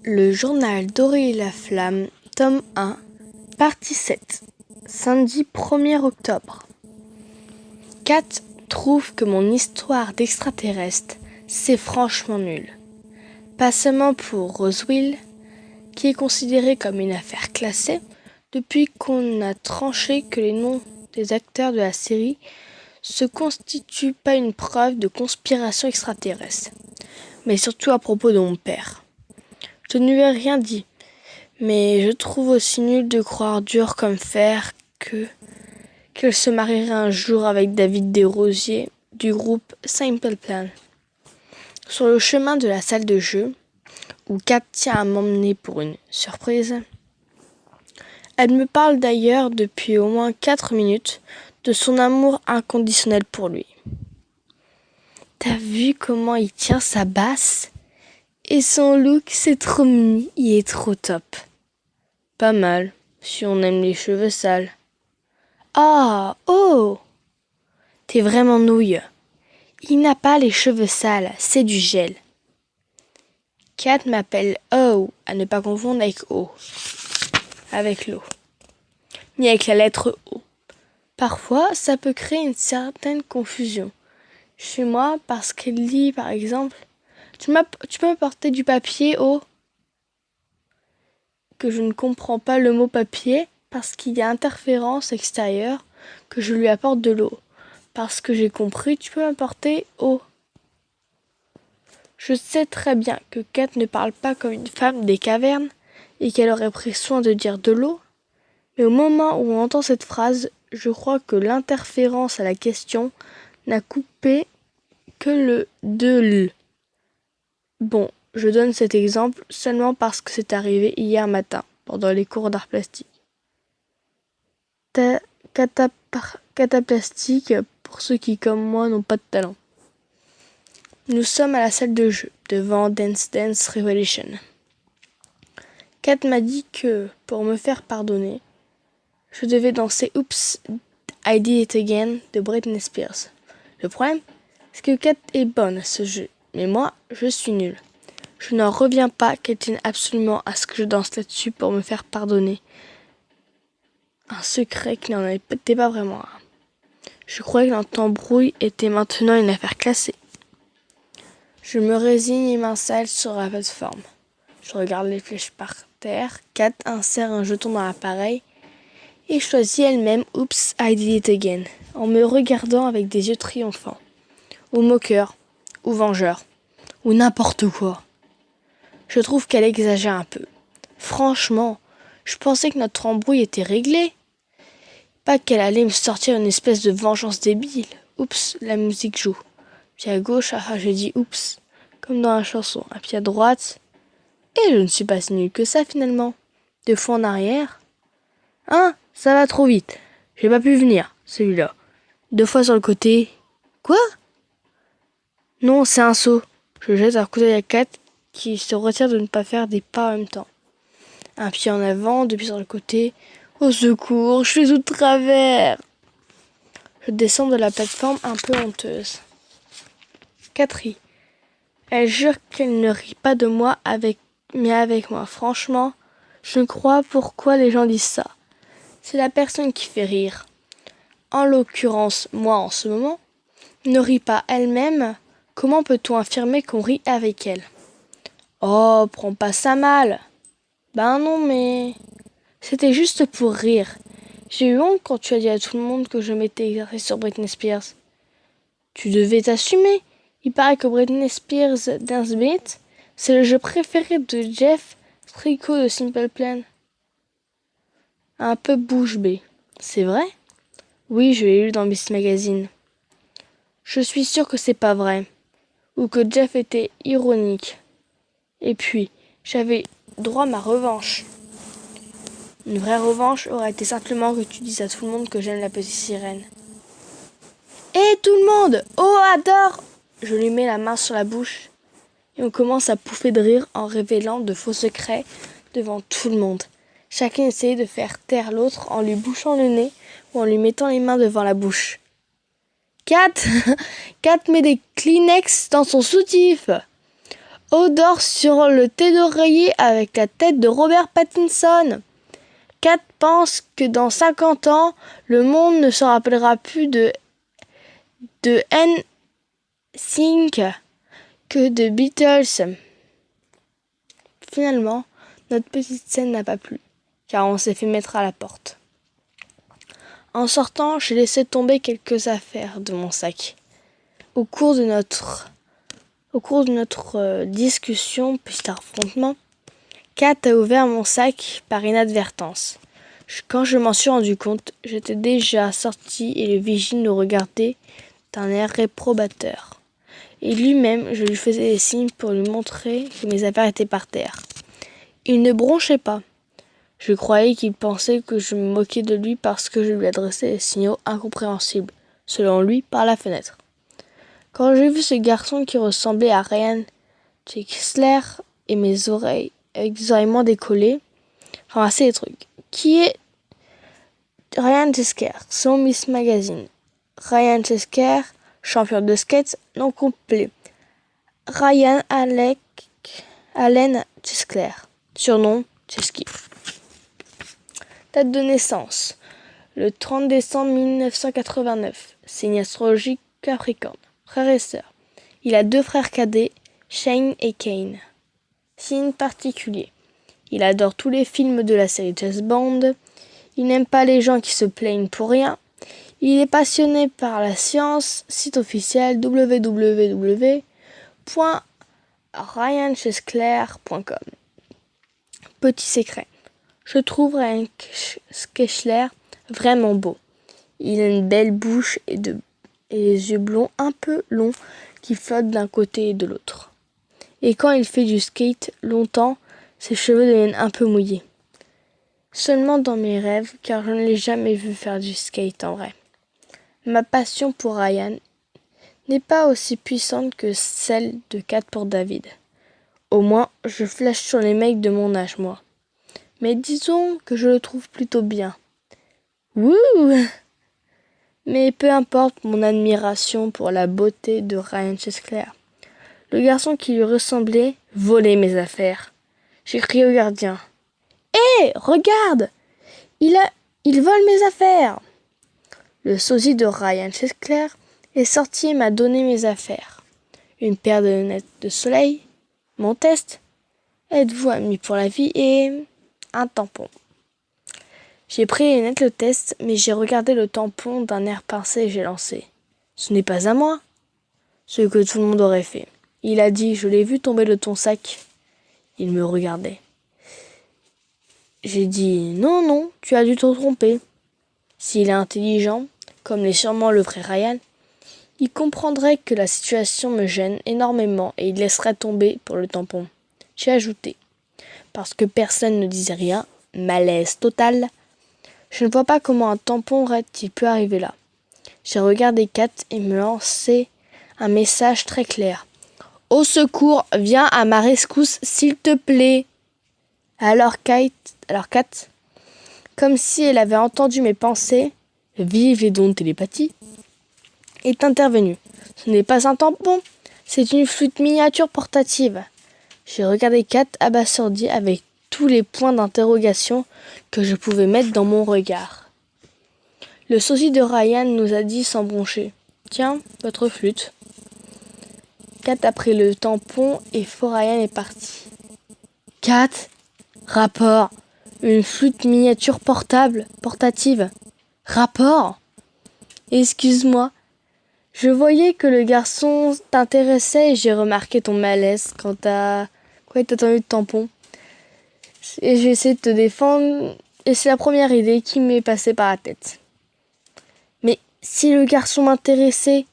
Le journal d'Aurélie Laflamme, tome 1, partie 7, samedi 1er octobre. Kat trouve que mon histoire d'extraterrestre, c'est franchement nul. Pas seulement pour Roswell, qui est considéré comme une affaire classée, depuis qu'on a tranché que les noms des acteurs de la série se constituent pas une preuve de conspiration extraterrestre, mais surtout à propos de mon père. Je ne lui ai rien dit, mais je trouve aussi nul de croire dur comme fer qu'elle se marierait un jour avec David Desrosiers du groupe Simple Plan. Sur le chemin de la salle de jeu, où Kat tient à m'emmener pour une surprise, elle me parle d'ailleurs depuis au moins 4 minutes de son amour inconditionnel pour lui. T'as vu comment il tient sa basse ? Et son look, c'est trop mimi, il est trop top. Pas mal, si on aime les cheveux sales. Ah, oh ! T'es vraiment nouille. Il n'a pas les cheveux sales, c'est du gel. Kat m'appelle O, à ne pas confondre avec O. Avec l'eau. Ni avec la lettre O. Parfois, ça peut créer une certaine confusion. Chez moi, parce qu'elle dit, par exemple, tu peux m'apporter du papier, O ? Que je ne comprends pas le mot papier parce qu'il y a interférence extérieure que je lui apporte de l'eau. Parce que j'ai compris, tu peux m'apporter eau. Je sais très bien que Kat ne parle pas comme une femme des cavernes et qu'elle aurait pris soin de dire de l'eau. Mais au moment où on entend cette phrase, je crois que l'interférence à la question n'a coupé que le de l. Bon, je donne cet exemple seulement parce que c'est arrivé hier matin, pendant les cours d'art plastique. Cataplastique pour ceux qui, comme moi, n'ont pas de talent. Nous sommes à la salle de jeu, devant Dance Dance Revolution. Kat m'a dit que, pour me faire pardonner, je devais danser Oops, I Did It Again de Britney Spears. Le problème, c'est que Kat est bonne à ce jeu, mais moi, je suis nulle. Je n'en reviens pas qu'elle tienne absolument à ce que je danse là-dessus pour me faire pardonner. Un secret qui n'en était pas vraiment un. Je croyais que notre embrouille était maintenant une affaire classée. Je me résigne et m'installe sur la plateforme. Je regarde les flèches par terre. Kat insère un jeton dans l'appareil et choisit elle-même Oops, I Did It Again, en me regardant avec des yeux triomphants. Ou moqueurs, ou vengeurs, ou n'importe quoi. Je trouve qu'elle exagère un peu. Franchement, je pensais que notre embrouille était réglée. Pas qu'elle allait me sortir une espèce de vengeance débile. Oups, la musique joue. Puis à gauche, je dis oups, comme dans la chanson. Et puis à droite, et je ne suis pas si nulle que ça finalement. 2 fois en arrière. Hein, ça va trop vite. J'ai pas pu venir, celui-là. 2 fois sur le côté. Quoi ? Non, c'est un saut. Je jette un coup d'œil à Kat qui se retire de ne pas faire des pas en même temps. Un pied en avant, 2 pieds sur le côté. Au secours, je suis tout de travers. Je descends de la plateforme un peu honteuse. Kat rit. Elle jure qu'elle ne rit pas de moi mais avec moi. Franchement, je ne crois pourquoi les gens disent ça. C'est la personne qui fait rire. En l'occurrence, moi en ce moment, ne rit pas elle-même. Comment peut-on affirmer qu'on rit avec elle ? Oh, prends pas ça mal. Ben non, mais c'était juste pour rire. J'ai eu honte quand tu as dit à tout le monde que je m'étais exercée sur Britney Spears. Tu devais t'assumer. Il paraît que Britney Spears Dance Beat, c'est le jeu préféré de Jeff Tricot de Simple Plan. Un peu bouche bée. C'est vrai ? Oui, je l'ai lu dans Miss Magazine. Je suis sûre que c'est pas vrai. Ou que Jeff était ironique. Et puis, j'avais droit à ma revanche. Une vraie revanche aurait été simplement que tu dises à tout le monde que j'aime la petite sirène. Hé tout le monde ! Oh, adore ! Je lui mets la main sur la bouche et on commence à pouffer de rire en révélant de faux secrets devant tout le monde. Chacun essayait de faire taire l'autre en lui bouchant le nez ou en lui mettant les mains devant la bouche. Kat met des Kleenex dans son soutif. Odor sur le thé d'oreiller avec la tête de Robert Pattinson. Kat pense que dans 50 ans, le monde ne se rappellera plus de NSYNC que de Beatles. Finalement, notre petite scène n'a pas plu, car on s'est fait mettre à la porte. En sortant, j'ai laissé tomber quelques affaires de mon sac. Au cours de notre discussion, puis affrontement, Kat a ouvert mon sac par inadvertance. Quand je m'en suis rendu compte, j'étais déjà sorti et le vigile nous regardait d'un air réprobateur. Et lui-même, je lui faisais des signes pour lui montrer que mes affaires étaient par terre. Il ne bronchait pas. Je croyais qu'il pensait que je me moquais de lui parce que je lui adressais des signaux incompréhensibles, selon lui, par la fenêtre. Quand j'ai vu ce garçon qui ressemblait à Ryan Chesler et mes oreilles, avec des oreilles moins décollées, ramasser des trucs. Qui est Ryan Chesler, selon Miss Magazine? Ryan Chesler, champion de skate non complet. Ryan Allen Chesler, surnom Chesky. Date de naissance, le 30 décembre 1989, signe astrologique Capricorne. Frères et sœurs. Il a 2 frères cadets, Shane et Kane. Signe particulier. Il adore tous les films de la série James Bond. Il n'aime pas les gens qui se plaignent pour rien. Il est passionné par la science. Site officiel www.ryanchesler.com. Petit secret. Je trouve Ryan Chesler vraiment beau. Il a une belle bouche et les yeux blonds un peu longs qui flottent d'un côté et de l'autre. Et quand il fait du skate longtemps, ses cheveux deviennent un peu mouillés. Seulement dans mes rêves, car je ne l'ai jamais vu faire du skate en vrai. Ma passion pour Ryan n'est pas aussi puissante que celle de Kat pour David. Au moins, je flash sur les mecs de mon âge, moi. Mais disons que je le trouve plutôt bien. Wouh! Mais peu importe mon admiration pour la beauté de Ryan Chesler. Le garçon qui lui ressemblait volait mes affaires. J'ai crié au gardien. Hé, regarde! Il vole mes affaires! Le sosie de Ryan Chesler est sorti et m'a donné mes affaires. Une paire de lunettes de soleil, mon test, êtes-vous amis pour la vie et un tampon. J'ai pris les lunettes le test, mais j'ai regardé le tampon d'un air pincé et j'ai lancé. Ce n'est pas à moi. Ce que tout le monde aurait fait. Il a dit, je l'ai vu tomber de ton sac. Il me regardait. J'ai dit, non, tu as dû te tromper. S'il est intelligent, comme l'est sûrement le vrai Ryan, il comprendrait que la situation me gêne énormément et il laisserait tomber pour le tampon. J'ai ajouté, parce que personne ne disait rien, malaise total. Je ne vois pas comment un tampon raide-t-il peut arriver là. J'ai regardé Kat et me lançait un message très clair. Au secours, viens à ma rescousse, s'il te plaît. Alors Kat, comme si elle avait entendu mes pensées, vive les dons de télépathie, est intervenue. Ce n'est pas un tampon, c'est une flûte miniature portative. J'ai regardé Kat abasourdie avec tous les points d'interrogation que je pouvais mettre dans mon regard. Le sosie de Ryan nous a dit sans broncher. Tiens, votre flûte. Kat a pris le tampon et faux Ryan est parti. Kat, rapport, une flûte miniature portative. Rapport. Excuse-moi. Je voyais que le garçon t'intéressait et j'ai remarqué ton malaise quand t'as entendu le tampon. Et j'ai essayé de te défendre et c'est la première idée qui m'est passée par la tête. Mais si le garçon m'intéressait,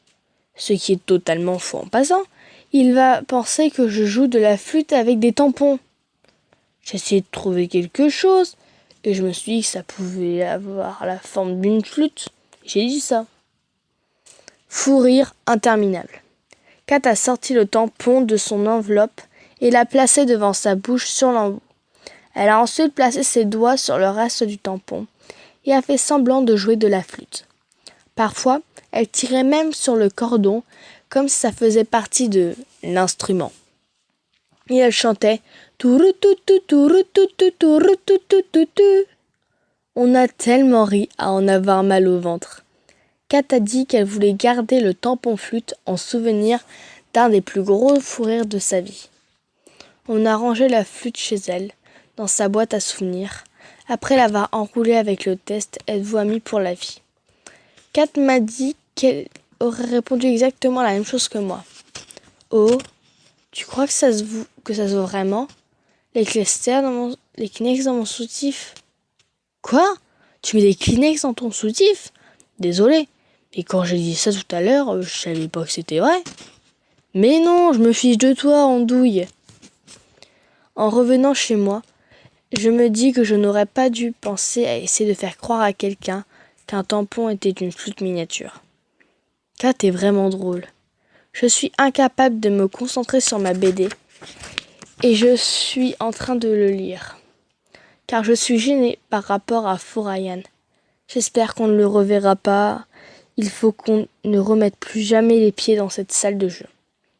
ce qui est totalement faux en passant, il va penser que je joue de la flûte avec des tampons. J'ai essayé de trouver quelque chose et je me suis dit que ça pouvait avoir la forme d'une flûte. J'ai dit ça. Fou rire interminable. Kat a sorti le tampon de son enveloppe et l'a placé devant sa bouche sur l'embout. Elle a ensuite placé ses doigts sur le reste du tampon et a fait semblant de jouer de la flûte. Parfois, elle tirait même sur le cordon comme si ça faisait partie de l'instrument. Et elle chantait Touroutou, touroutou, touroutou. On a tellement ri à en avoir mal au ventre. Kat a dit qu'elle voulait garder le tampon flûte en souvenir d'un des plus gros fous rires de sa vie. On a rangé la flûte chez elle, dans sa boîte à souvenirs. Après l'avoir enroulée avec le test, êtes-vous amis pour la vie? Kat m'a dit qu'elle aurait répondu exactement la même chose que moi. Oh, tu crois que ça se vaut vraiment? Les Kleenex dans mon soutif? Quoi? Tu mets des Kleenex dans ton soutif? Désolé, mais quand j'ai dit ça tout à l'heure, je savais pas que c'était vrai. Mais non, je me fiche de toi, andouille. En revenant chez moi, je me dis que je n'aurais pas dû penser à essayer de faire croire à quelqu'un qu'un tampon était une flûte miniature. Kat est vraiment drôle. Je suis incapable de me concentrer sur ma BD et je suis en train de le lire. Car je suis gênée par rapport à Forayan. J'espère qu'on ne le reverra pas. Il faut qu'on ne remette plus jamais les pieds dans cette salle de jeu.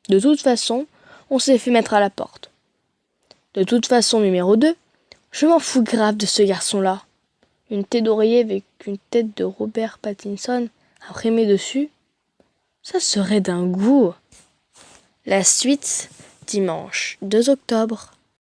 De toute façon, on s'est fait mettre à la porte. De toute façon, numéro 2, je m'en fous grave de ce garçon-là. Une tête d'oreiller avec une tête de Robert Pattinson imprimée dessus, ça serait d'un goût. La suite, dimanche 2 octobre.